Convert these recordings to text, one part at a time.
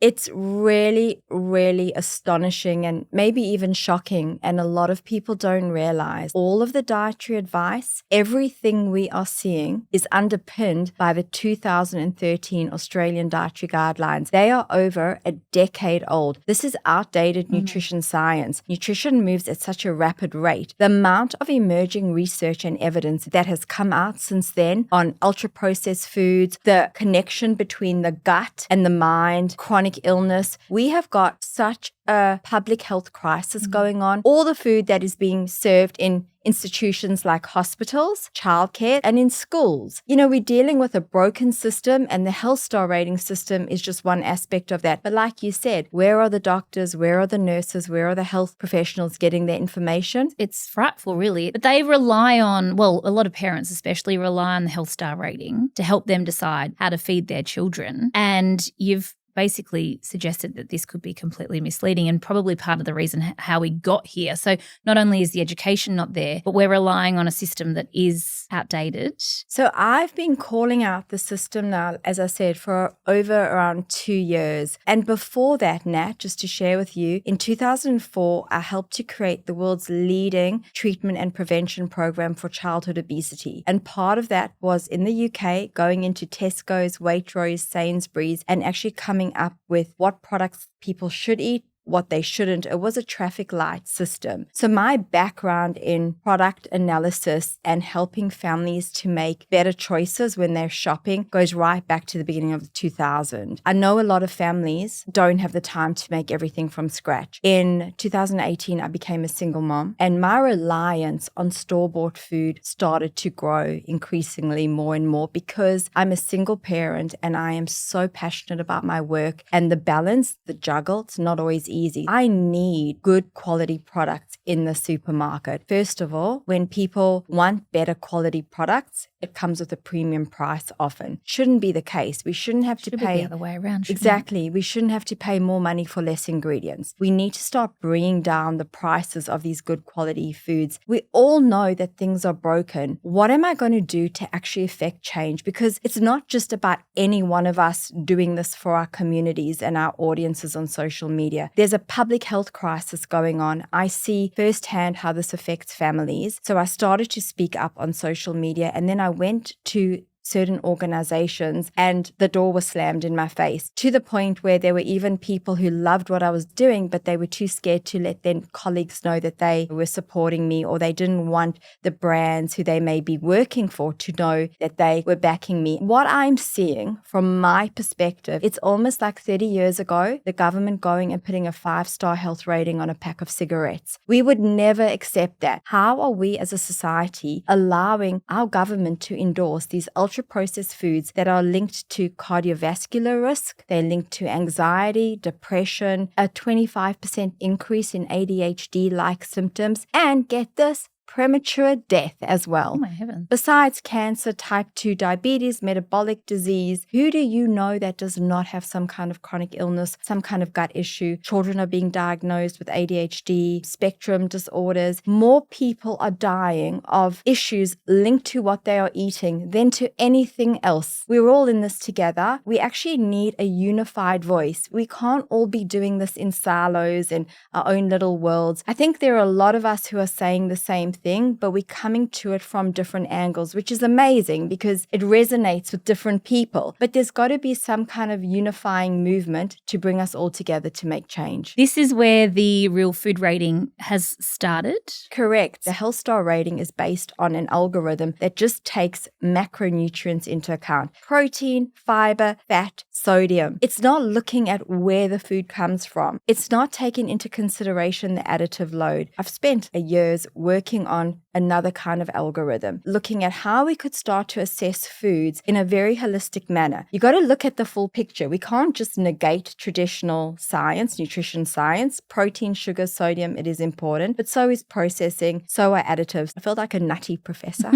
It's really, really astonishing and maybe even shocking. And a lot of people don't realize all of the dietary advice, everything we are seeing is underpinned by the 2013 Australian Dietary Guidelines. They are over a decade old. This is outdated nutrition science. Nutrition moves at such a rapid rate. The amount of emerging research and evidence that has come out since then on ultra-processed foods, the connection between the gut and the mind, chronic illness. We have got such a public health crisis going on. All the food that is being served in institutions like hospitals, childcare, and in schools. You know, we're dealing with a broken system, and the health star rating system is just one aspect of that. But like you said, where are the doctors? Where are the nurses? Where are the health professionals getting their information? It's frightful, really. But they rely on, well, a lot of parents especially rely on the health star rating to help them decide how to feed their children. And you've basically suggested that this could be completely misleading and probably part of the reason how we got here. So not only is the education not there, but we're relying on a system that is outdated. So I've been calling out the system now, as I said, for over around 2 years. And before that, Nat, just to share with you, in 2004, I helped to create the world's leading treatment and prevention program for childhood obesity. And part of that was in the UK, going into Tesco's, Waitrose, Sainsbury's, and actually coming up with what products people should eat, what they shouldn't. It was a traffic light system. So my background in product analysis and helping families to make better choices when they're shopping goes right back to the beginning of 2000. I know a lot of families don't have the time to make everything from scratch. In 2018, I became a single mom, and my reliance on store-bought food started to grow increasingly more and more because I'm a single parent and I am so passionate about my work, and the balance, the juggle, it's not always easy. I need good quality products in the supermarket. First of all, when people want better quality products, it comes with a premium price often. Shouldn't be the case. We shouldn't have to pay be the other way around. Exactly. We shouldn't have to pay more money for less ingredients. We need to start bringing down the prices of these good quality foods. We all know that things are broken. What am I going to do to actually affect change? Because it's not just about any one of us doing this for our communities and our audiences on social media. There's a public health crisis going on. I see firsthand how this affects families. So I started to speak up on social media, and then I went to certain organizations and the door was slammed in my face, to the point where there were even people who loved what I was doing, but they were too scared to let their colleagues know that they were supporting me, or they didn't want the brands who they may be working for to know that they were backing me. What I'm seeing from my perspective, it's almost like 30 years ago, the government going and putting a 5-star health rating on a pack of cigarettes. We would never accept that. How are we as a society allowing our government to endorse these ultra-processed foods that are linked to cardiovascular risk? They're linked to anxiety, depression, a 25% increase in ADHD-like symptoms, and get this, premature death as well. Oh my heavens. Besides cancer, type 2 diabetes, metabolic disease, who do you know that does not have some kind of chronic illness, some kind of gut issue? Children are being diagnosed with ADHD, spectrum disorders. More people are dying of issues linked to what they are eating than to anything else. We're all in this together. We actually need a unified voice. We can't all be doing this in silos and our own little worlds. I think there are a lot of us who are saying the same thing, but we're coming to it from different angles, which is amazing because it resonates with different people. But there's got to be some kind of unifying movement to bring us all together to make change. This is where the Real Food rating has started? Correct. The Health Star rating is based on an algorithm that just takes macronutrients into account: protein, fiber, fat, sodium. It's not looking at where the food comes from. It's not taking into consideration the additive load. I've spent years working on another kind of algorithm, looking at how we could start to assess foods in a very holistic manner. You got to look at the full picture. We can't just negate traditional science, nutrition science. Protein, sugar, sodium, it is important, but so is processing, so are additives. I felt like a nutty professor,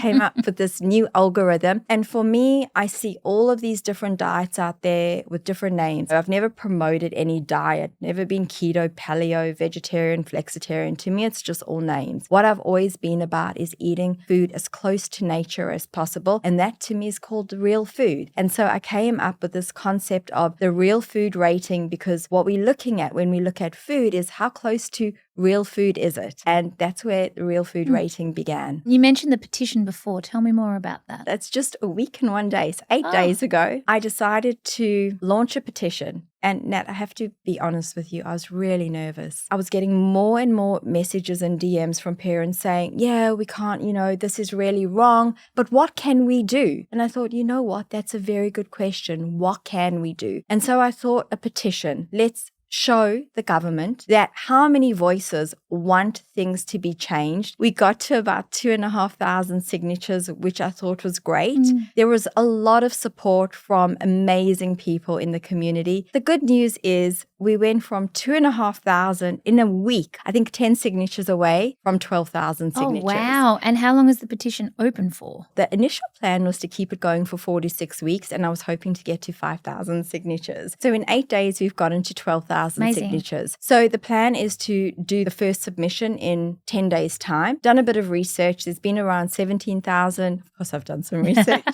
came up with this new algorithm. And for me, I see all of these different diets out there with different names. I've never promoted any diet, never been keto, paleo, vegetarian, flexitarian. To me, it's just all names. What I've always been about is eating food as close to nature as possible. And that to me is called real food. And so I came up with this concept of the real food rating, because what we're looking at when we look at food is how close to real food is it? And that's where the real food rating began. You mentioned the petition before. Tell me more about that. That's just a week and 1 day. So 8 days ago, I decided to launch a petition. And Nat, I have to be honest with you, I was really nervous. I was getting more and more messages and DMs from parents saying, yeah, we can't, this is really wrong, but what can we do? And I thought, you know what? That's a very good question. What can we do? And so I thought a petition. Let's show the government that how many voices want things to be changed. We got to about 2,500 signatures, which I thought was great. There was a lot of support from amazing people in the community. The good news is we went from 2,500 in a week, I think 10 signatures away from 12,000 signatures. Oh, wow. And how long is the petition open for? The initial plan was to keep it going for 4 to 6 weeks, and I was hoping to get to 5,000 signatures. So in 8 days, we've gotten to 12,000 signatures. So the plan is to do the first submission in 10 days' time. Done a bit of research. There's been around 17,000. Of course, I've done some research.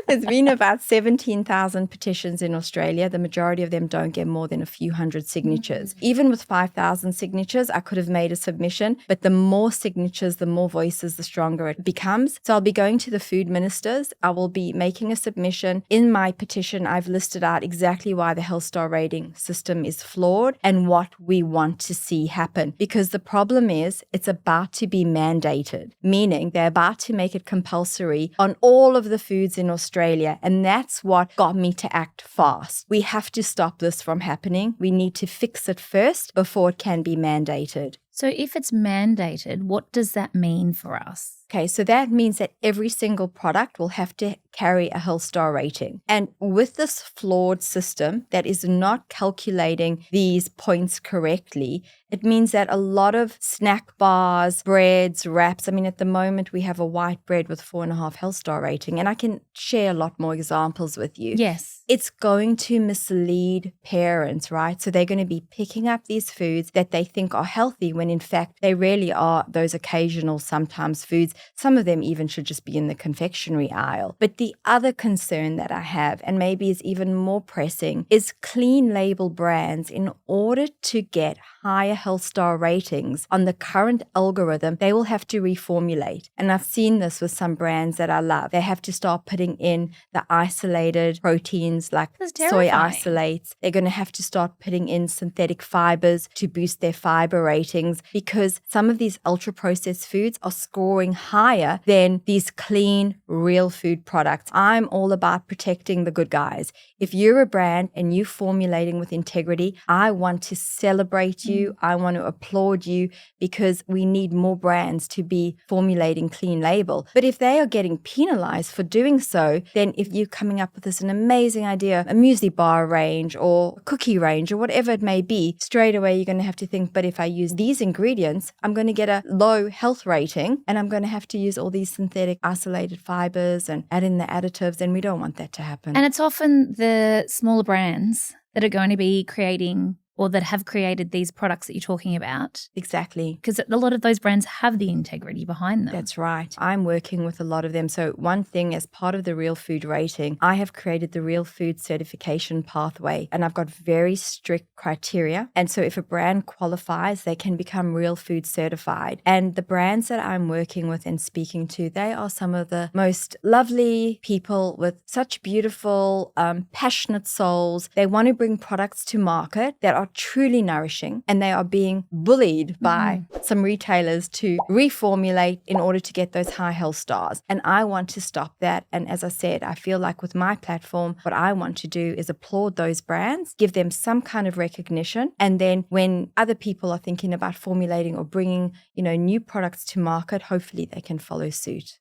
There's been about 17,000 petitions in Australia. The majority of them don't get more than a few hundred signatures. Even with 5,000 signatures, I could have made a submission, but the more signatures, the more voices, the stronger it becomes. So I'll be going to the food ministers. I will be making a submission. In my petition, I've listed out exactly why the health star rating system is flawed and what we want to see happen. Because the problem is it's about to be mandated, meaning they're about to make it compulsory on all of the foods in Australia. And that's what got me to act fast. We have to stop this from happening. We need to fix it first before it can be mandated. So if it's mandated, what does that mean for us? Okay, so that means that every single product will have to carry a health star rating. And with this flawed system that is not calculating these points correctly, it means that a lot of snack bars, breads, wraps, at the moment we have a white bread with 4.5 health star rating, and I can share a lot more examples with you. Yes. It's going to mislead parents, right? So they're going to be picking up these foods that they think are healthy when in fact they really are those occasional sometimes foods. Some of them even should just be in the confectionery aisle. But the other concern that I have, and maybe is even more pressing, is clean label brands. In order to get higher health star ratings on the current algorithm, they will have to reformulate. And I've seen this with some brands that I love. They have to start putting in the isolated proteins like soy isolates. They're going to have to start putting in synthetic fibers to boost their fiber ratings, because some of these ultra processed foods are scoring higher than these clean, real food products. I'm all about protecting the good guys. If you're a brand and you're formulating with integrity, I want to celebrate you. I want to applaud you, because we need more brands to be formulating clean label. But if they are getting penalized for doing so, then if you're coming up with an amazing idea, a muesli bar range or a cookie range or whatever it may be, straight away you're going to have to think, but if I use these ingredients, I'm going to get a low health rating and I'm going to have to use all these synthetic isolated fibers and add in the additives, and we don't want that to happen. And it's often the smaller brands that are going to be creating or that have created these products that you're talking about. Exactly. Because a lot of those brands have the integrity behind them. That's right. I'm working with a lot of them. So one thing, as part of the Real Food rating, I have created the Real Food certification pathway, and I've got very strict criteria. And so if a brand qualifies, they can become Real Food certified. And the brands that I'm working with and speaking to, they are some of the most lovely people with such beautiful, passionate souls. They want to bring products to market that are truly nourishing, and they are being bullied by some retailers to reformulate in order to get those high health stars. And I want to stop that. And as I said, I feel like with my platform, what I want to do is applaud those brands, give them some kind of recognition. And then when other people are thinking about formulating or bringing, new products to market, hopefully they can follow suit.